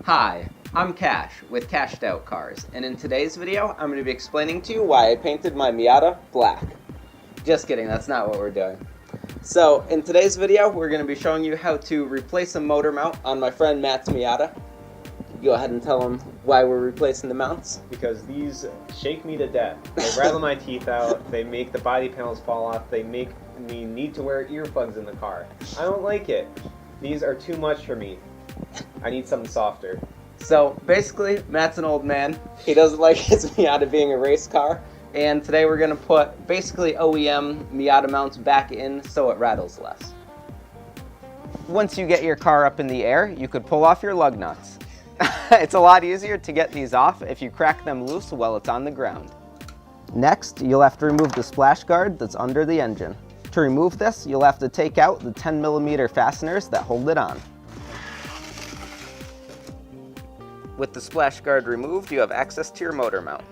Hi, I'm Cash with CashedOutCars, and in today's video, I'm going to be explaining to you why I painted my Miata black. Just kidding, that's not what we're doing. So, in today's video, we're going to be showing you how to replace a motor mount on my friend Matt's Miata. Go ahead and tell him why we're replacing the mounts. Because these shake me to death. They rattle my teeth out, they make the body panels fall off, they make me need to wear earplugs in the car. I don't like it. These are too much for me. I need something softer. So basically, Matt's an old man. He doesn't like his Miata being a race car. And today we're going to put basically OEM Miata mounts back in so it rattles less. Once you get your car up in the air, you could pull off your lug nuts. It's a lot easier to get these off if you crack them loose while it's on the ground. Next, you'll have to remove the splash guard that's under the engine. To remove this, you'll have to take out the 10mm fasteners that hold it on. With the splash guard removed, you have access to your motor mount.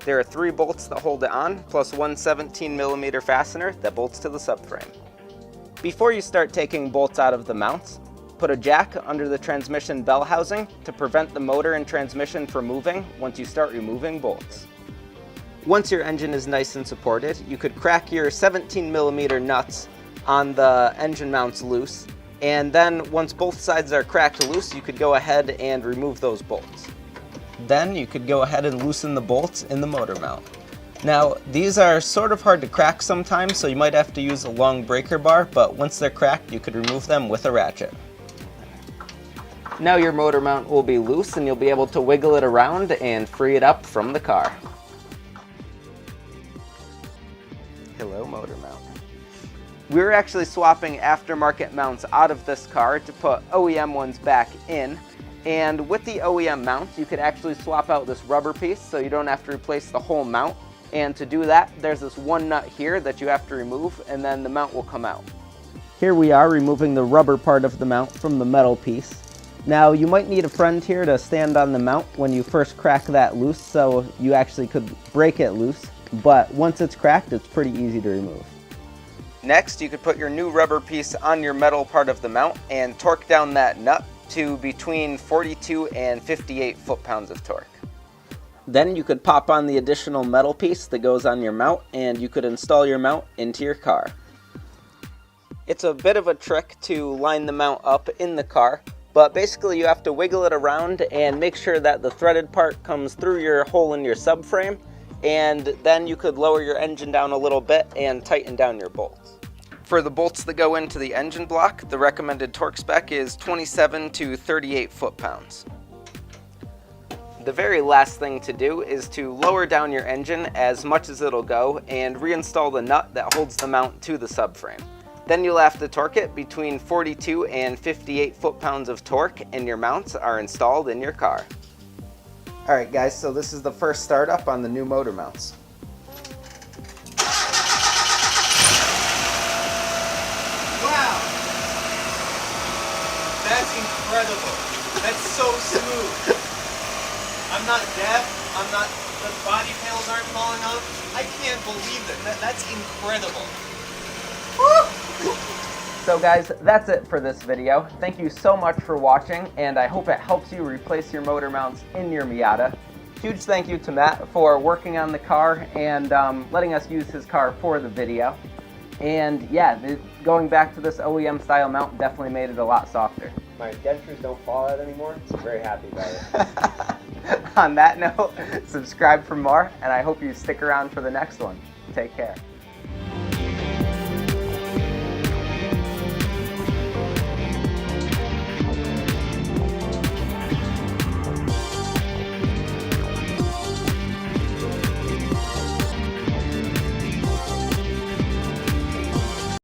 There are 3 bolts that hold it on, plus one 17mm fastener that bolts to the subframe. Before you start taking bolts out of the mounts, put a jack under the transmission bell housing to prevent the motor and transmission from moving once you start removing bolts. Once your engine is nice and supported, you could crack your 17mm nuts on the engine mounts loose, and then once both sides are cracked loose, you could go ahead and remove those bolts. Then you could go ahead and loosen the bolts in the motor mount. Now, these are sort of hard to crack sometimes, so you might have to use a long breaker bar, but once they're cracked, you could remove them with a ratchet. Now your motor mount will be loose and you'll be able to wiggle it around and free it up from the car. Hello, motor mount. We're actually swapping aftermarket mounts out of this car to put OEM ones back in. And with the OEM mount, you could actually swap out this rubber piece so you don't have to replace the whole mount. And to do that, there's this one nut here that you have to remove, and then the mount will come out. Here we are removing the rubber part of the mount from the metal piece. Now, you might need a friend here to stand on the mount when you first crack that loose, so you actually could break it loose. But once it's cracked, it's pretty easy to remove. Next, you could put your new rubber piece on your metal part of the mount and torque down that nut to between 42 and 58 foot-pounds of torque. Then you could pop on the additional metal piece that goes on your mount, and you could install your mount into your car. It's a bit of a trick to line the mount up in the car, but basically you have to wiggle it around and make sure that the threaded part comes through your hole in your subframe, and then you could lower your engine down a little bit and tighten down your bolts. For the bolts that go into the engine block, the recommended torque spec is 27 to 38 foot-pounds. The very last thing to do is to lower down your engine as much as it'll go and reinstall the nut that holds the mount to the subframe. Then you'll have to torque it between 42 and 58 foot-pounds of torque, and your mounts are installed in your car. Alright guys, so this is the first startup on the new motor mounts. Wow! That's incredible. That's so smooth. I'm not deaf. The body panels aren't falling off. I can't believe that. That's incredible. Woo! So guys, that's it for this video. Thank you so much for watching, and I hope it helps you replace your motor mounts in your Miata. Huge thank you to Matt for working on the car and letting us use his car for the video. And yeah, going back to this OEM style mount definitely made it a lot softer. My dentures don't fall out anymore, so I'm very happy about it. On that note, subscribe for more, and I hope you stick around for the next one. Take care.